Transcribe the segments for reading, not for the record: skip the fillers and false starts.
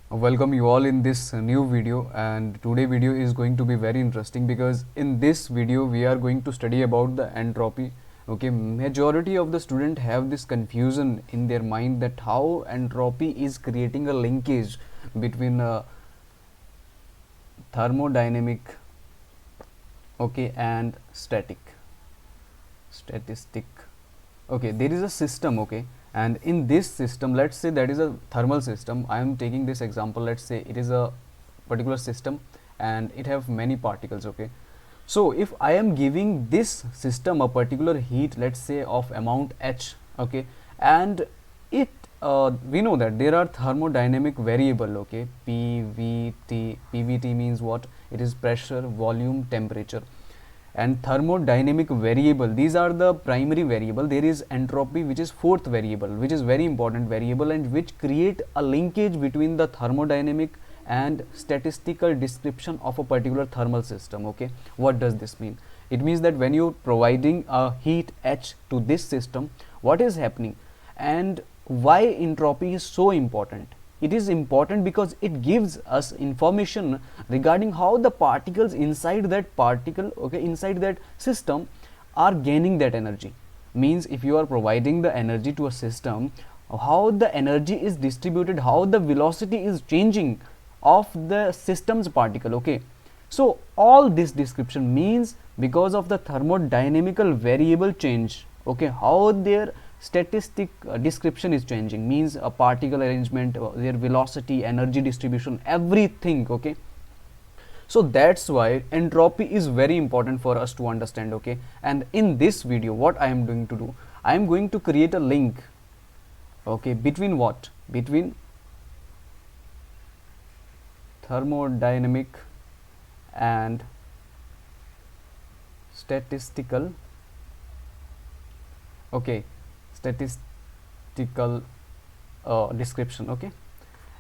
Welcome you all in this new video, and today video is going to be very interesting because in this video we are going to study about the entropy. Okay, majority of the student have this confusion in their mind that how entropy is creating a linkage between thermodynamic, okay, and statistic. Okay, there is a system, okay, and in this system, let's say that is a thermal system. I am taking this example. Let's say it is a particular system and it have many particles, okay. So if I am giving this system a particular heat, let's say of amount h, okay, and it we know that there are thermodynamic variable, okay, pvt means what? It is pressure, volume, temperature, and thermodynamic variable, these are the primary variable. There is entropy, which is fourth variable, which is very important variable and which create a linkage between the thermodynamic and statistical description of a particular thermal system. Okay, what does this mean? It means that when you providing a heat h to this system, what is happening and why entropy is so important? It is important because it gives us information regarding how the particles inside that particle, okay, inside that system are gaining that energy. Means if you are providing the energy to a system, how the energy is distributed, how the velocity is changing of the system's particle, okay. So all this description means because of the thermodynamical variable change, okay, how their statistic description is changing, means a particle arrangement, their velocity, energy distribution, everything, okay. So that's why entropy is very important for us to understand, okay. And in this video, what I am going to do, I am going to create a link, okay, between what? Between thermodynamic and statistical, okay, statistical description, okay.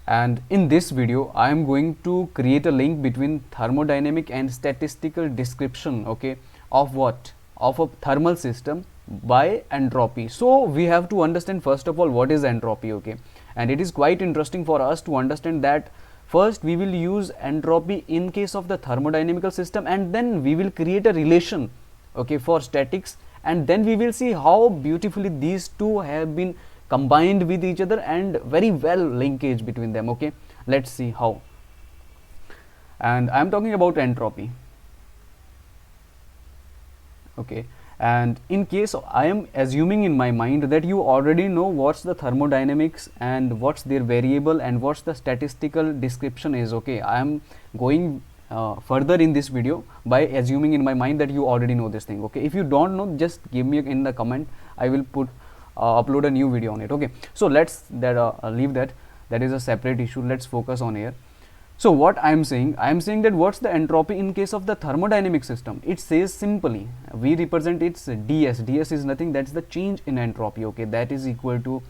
And in this video I am going to create a link between thermodynamic and statistical description, okay, of what? Of a thermal system by entropy. So we have to understand first of all what is entropy, okay. And it is quite interesting for us to understand that first we will use entropy in case of the thermodynamical system, and then we will create a relation, okay, for statics, and then we will see how beautifully these two have been combined with each other and very well linkage between them, okay. Let's see how. And I am talking about entropy, okay. And in case I am assuming in my mind that you already know what's the thermodynamics and what's their variable and what's the statistical description is, okay. I am going further in this video by assuming in my mind that you already know this thing, okay. If you don't know, just give me in the comment, I will put upload a new video on it, okay. So let's leave that, that is a separate issue. Let's focus on here. So what I am saying that what's the entropy in case of the thermodynamic system? It says simply, we represent its ds. Ds is nothing, that's the change in entropy, okay. That is equal to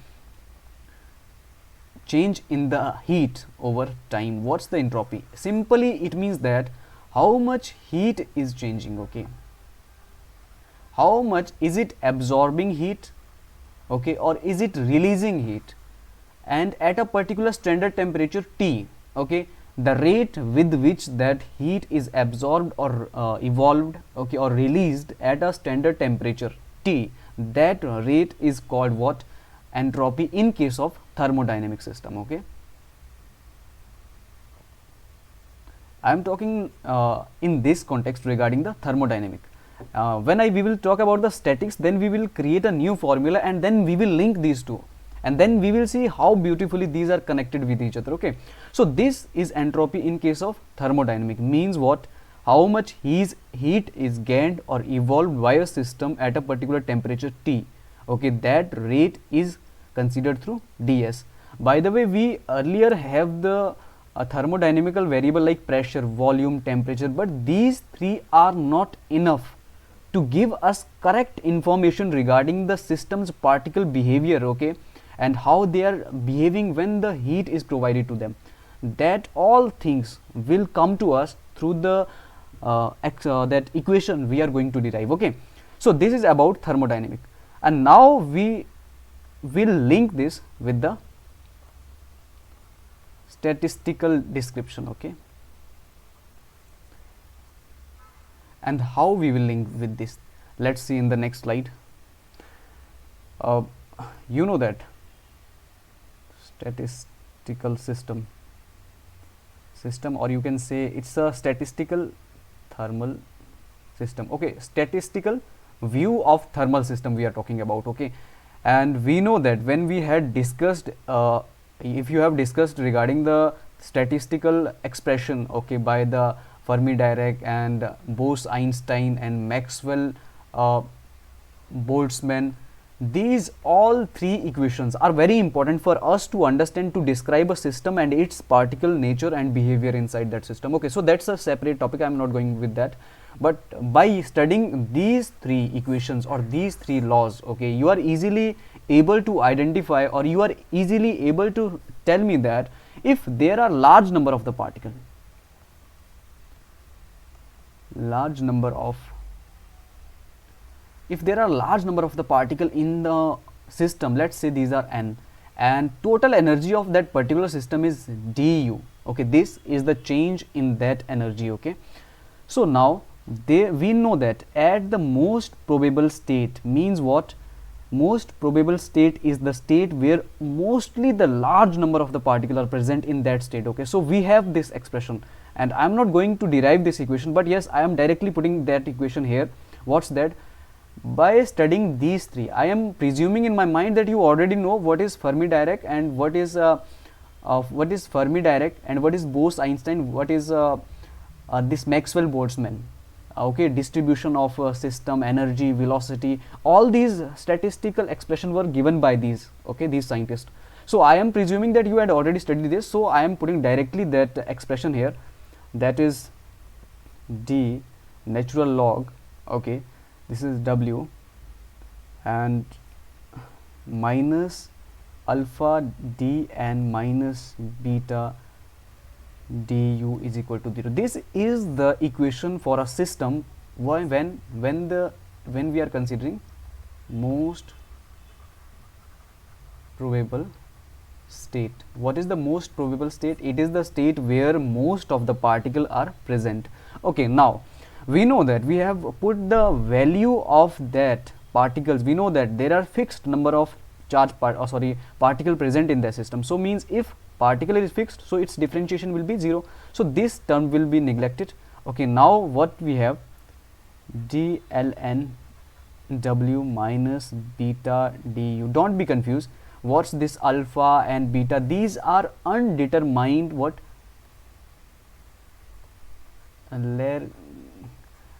change in the heat over time. What's the entropy? Simply it means that how much heat is changing, okay, how much is it absorbing heat, okay, or is it releasing heat, and at a particular standard temperature T, okay, the rate with which that heat is absorbed or evolved, okay, or released at a standard temperature T, that rate is called what? Entropy in case of thermodynamic system, okay. I am talking in this context regarding the thermodynamic. When we will talk about the statics, then we will create a new formula and then we will link these two, and then we will see how beautifully these are connected with each other, okay. So this is entropy in case of thermodynamic, means what? How much heat is gained or evolved by a system at a particular temperature T, okay, that rate is considered through ds. By the way, we earlier have the thermodynamical variable like pressure, volume, temperature, but these three are not enough to give us correct information regarding the system's particle behavior, okay, and how they are behaving when the heat is provided to them. That all things will come to us through the that equation we are going to derive, okay. So this is about thermodynamic, and now we will link this with the statistical description. Okay, and how we will link with this, let's see in the next slide. uh, you know that statistical system, or you can say it's a statistical thermal system. Okay, statistical view of thermal system we are talking about. Okay, and we know that when we had discussed, if you have discussed regarding the statistical expression, okay, by the Fermi Dirac and Bose-Einstein and Maxwell Boltzmann, these all three equations are very important for us to understand, to describe a system and its particle nature and behavior inside that system. Okay, so that's a separate topic, I'm not going with that. But by studying these three equations or these three laws, okay, you are easily able to identify, or you are easily able to tell me that if there are large number of the particle, if there are large number of the particle in the system, let's say these are n, and total energy of that particular system is du. Okay, this is the change in that energy. Okay, so now we know that at the most probable state means what? Most probable state is the state where mostly the large number of the particles are present in that state. Okay, so we have this expression, and I am not going to derive this equation, but yes, I am directly putting that equation here. What's that? By studying these three, I am presuming in my mind that you already know what is Fermi Dirac and what is Fermi Dirac and what is Bose-Einstein, what is this Maxwell Boltzmann. Okay, distribution of system, energy, velocity, all these statistical expression were given by these, okay, these scientists. So I am presuming that you had already studied this, so I am putting directly that expression here, that is d natural log, okay, this is w, and minus alpha d and minus beta du is equal to 0. This is the equation for a system when we are considering most probable state. What is the most probable state? It is the state where most of the particles are present. Okay, now we know that we have put the value of that particles. We know that there are fixed number of particle present in the system. So means if particle is fixed, so its differentiation will be 0. So this term will be neglected. Okay, now what we have, d ln w minus beta du. Don't be confused. What's this alpha and beta? These are undetermined what?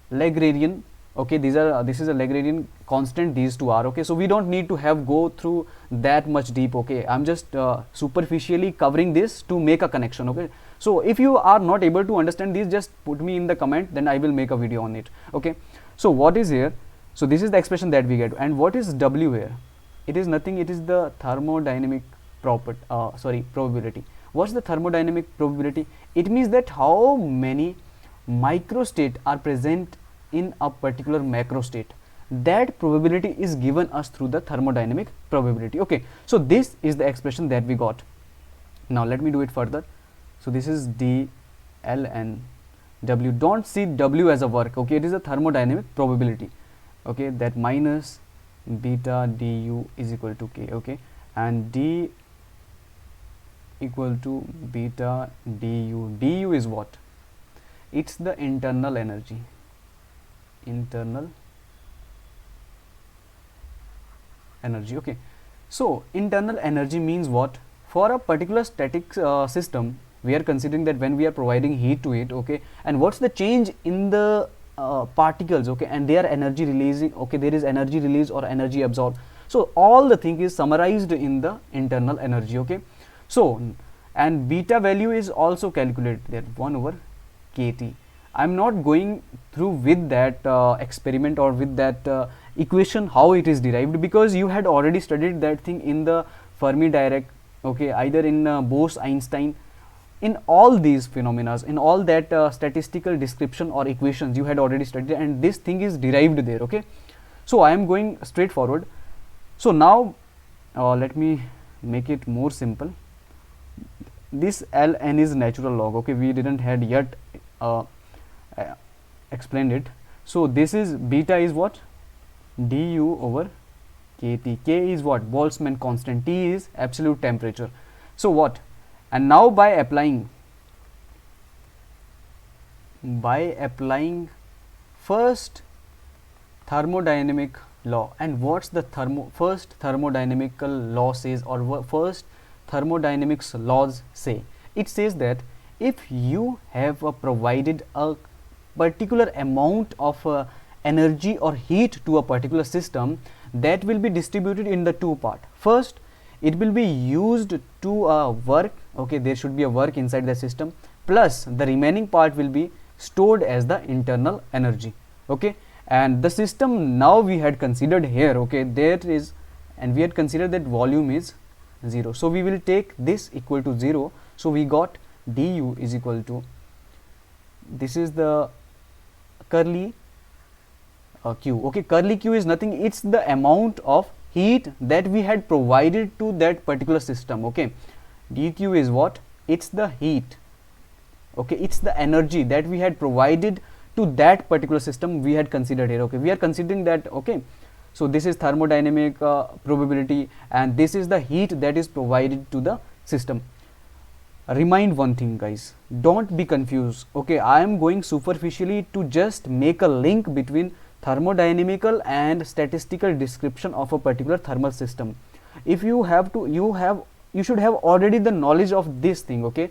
Lagrangian. Okay, this is a Lagrangian constant, these two are. Okay, so we don't need to go through that much deep. Okay, I'm just superficially covering this to make a connection. Okay, so if you are not able to understand this, just put me in the comment, then I will make a video on it. Okay, so what is here? So this is the expression that we get, and what is w here? It is nothing, it is the thermodynamic probability. What's the thermodynamic probability? It means that how many microstate are present in a particular macro state. That probability is given us through the thermodynamic probability. Okay, so this is the expression that we got. Now let me do it further. So this is d ln w. Don't see w as a work. Okay, it is a thermodynamic probability. Okay, that minus beta du is equal to k. Okay, and d equal to beta du. Du is what? It's the internal energy. Okay, so internal energy means what? For a particular static system, we are considering that when we are providing heat to it, okay, and what's the change in the particles, okay, and their energy releasing, okay, there is energy release or energy absorbed. So all the thing is summarized in the internal energy. Okay, so and beta value is also calculated there, 1 over kT. I'm not going through with that experiment or with that equation how it is derived, because you had already studied that thing in the Fermi Dirac, okay, either in Bose-Einstein, in all these phenomena, in all that statistical description or equations you had already studied, and this thing is derived there. Okay, so I am going straight forward. So now let me make it more simple. this ln is natural log. Okay, we didn't had yet uh, explained it. So this is beta is what, du over kt. K is what, Boltzmann constant. T is absolute temperature. So what, and now by applying first thermodynamic law, and what's the first thermodynamical law says, or first thermodynamics laws say? It says that if you have provided a particular amount of energy or heat to a particular system, that will be distributed in the two part. First, it will be used to work. Okay, there should be a work inside the system, plus the remaining part will be stored as the internal energy. Okay, and the system now we had considered here. Okay, there is, and we had considered that volume is 0, so we will take this equal to 0. So we got du is equal to, this is the curly q. Okay, curly q is nothing, it's the amount of heat that we had provided to that particular system. Okay, dq is what, it's the heat. Okay, it's the energy that we had provided to that particular system we had considered here. Okay, we are considering that. Okay, so this is thermodynamic probability, and this is the heat that is provided to the system. Remind one thing, guys, don't be confused. Okay, I am going superficially to just make a link between thermodynamical and statistical description of a particular thermal system. If you have to, you should have already the knowledge of this thing. Okay,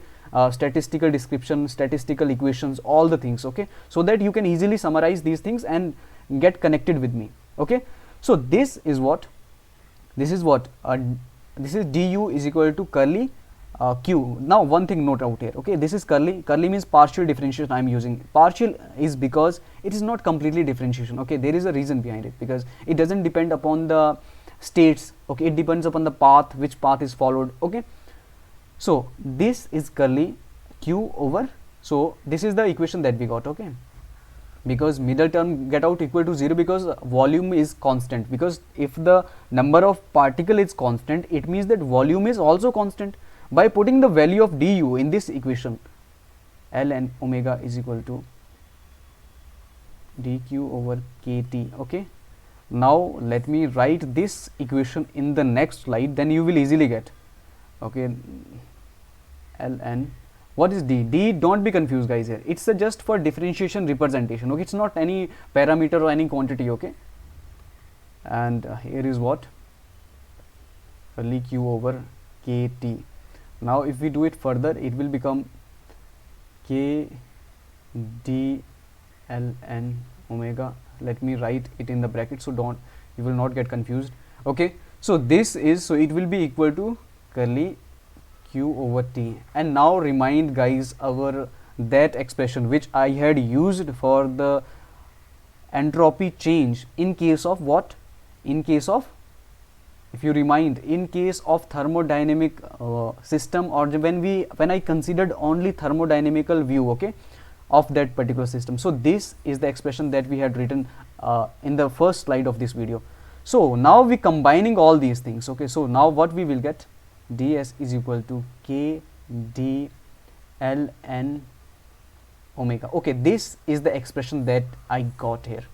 statistical description, statistical equations, all the things. Okay, so that you can easily summarize these things and get connected with me. Okay, so this is what, this is du is equal to curly q. Now one thing note out here. Okay, this is curly means partial differentiation. I am using partial is because it is not completely differentiation. Okay, there is a reason behind it, because it doesn't depend upon the states. Okay, it depends upon the path, which path is followed. Okay, so this is curly q over, so this is the equation that we got. Okay, because middle term get out equal to 0, because volume is constant, because if the number of particle is constant, it means that volume is also constant. By putting the value of du in this equation, ln omega is equal to dq over kt. Okay, now let me write this equation in the next slide, then you will easily get. Okay, ln, what is d? D, don't be confused, guys. Here it's just for differentiation representation. Okay, it's not any parameter or any quantity. Okay, and here is what, curly q over kt. Now if we do it further, it will become k d ln omega. Let me write it in the bracket, so you will not get confused. Okay, so this is, so it will be equal to curly q over t. And now remind, guys, our that expression which I had used for the entropy change in case of what, in case of, if you remind, in case of thermodynamic system, or when I considered only thermodynamical view. Okay, of that particular system. So this is the expression that we had written in the first slide of this video. So now we combining all these things. Okay, so now what we will get, ds is equal to k d ln omega. Okay, this is the expression that I got here.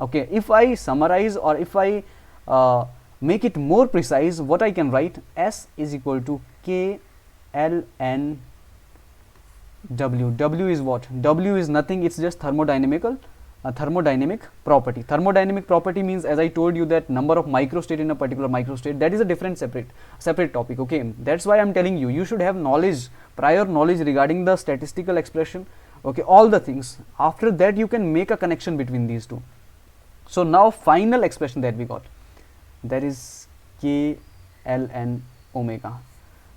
Okay, if I summarize, or if I make it more precise, what I can write, s is equal to k ln w. W is what? W is nothing, it's just thermodynamic property. Thermodynamic property means, as I told you, that number of microstate in a particular microstate, that is a different separate topic. Okay, that's why I'm telling you, you should have knowledge, prior knowledge regarding the statistical expression. Okay, all the things. After that you can make a connection between these two. So now final expression that we got, that is k ln omega.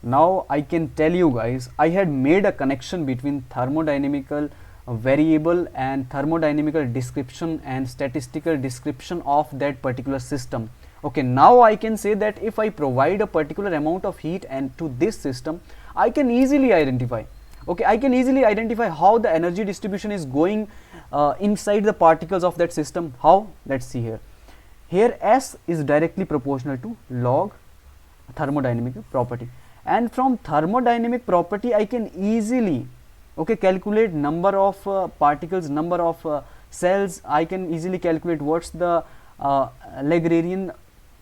Now I can tell you, guys, I had made a connection between thermodynamical variable and thermodynamical description and statistical description of that particular system. Okay, now I can say that if I provide a particular amount of heat and to this system, I can easily identify. Okay, I can easily identify how the energy distribution is going inside the particles of that system. How? Let's see here. Here S is directly proportional to log thermodynamic property, and from thermodynamic property I can easily, okay, calculate number of particles, number of cells. I can easily calculate what's the Lagrangian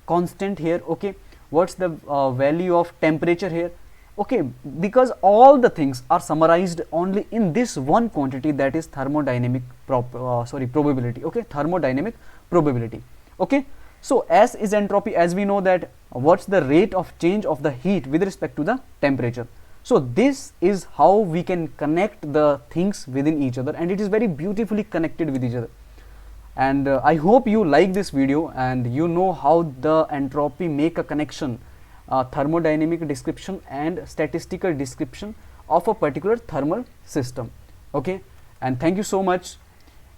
constant here, okay, what's the value of temperature here, okay, because all the things are summarized only in this one quantity, that is thermodynamic probability, okay, thermodynamic probability, okay. So S is entropy, as we know that what's the rate of change of the heat with respect to the temperature. So this is how we can connect the things within each other, and it is very beautifully connected with each other. And I hope you like this video and you know how the entropy make a connection, thermodynamic description and statistical description of a particular thermal system, okay. And thank you so much.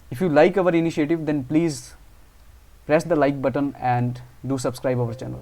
If you like our initiative, then please press the like button and do subscribe our channel.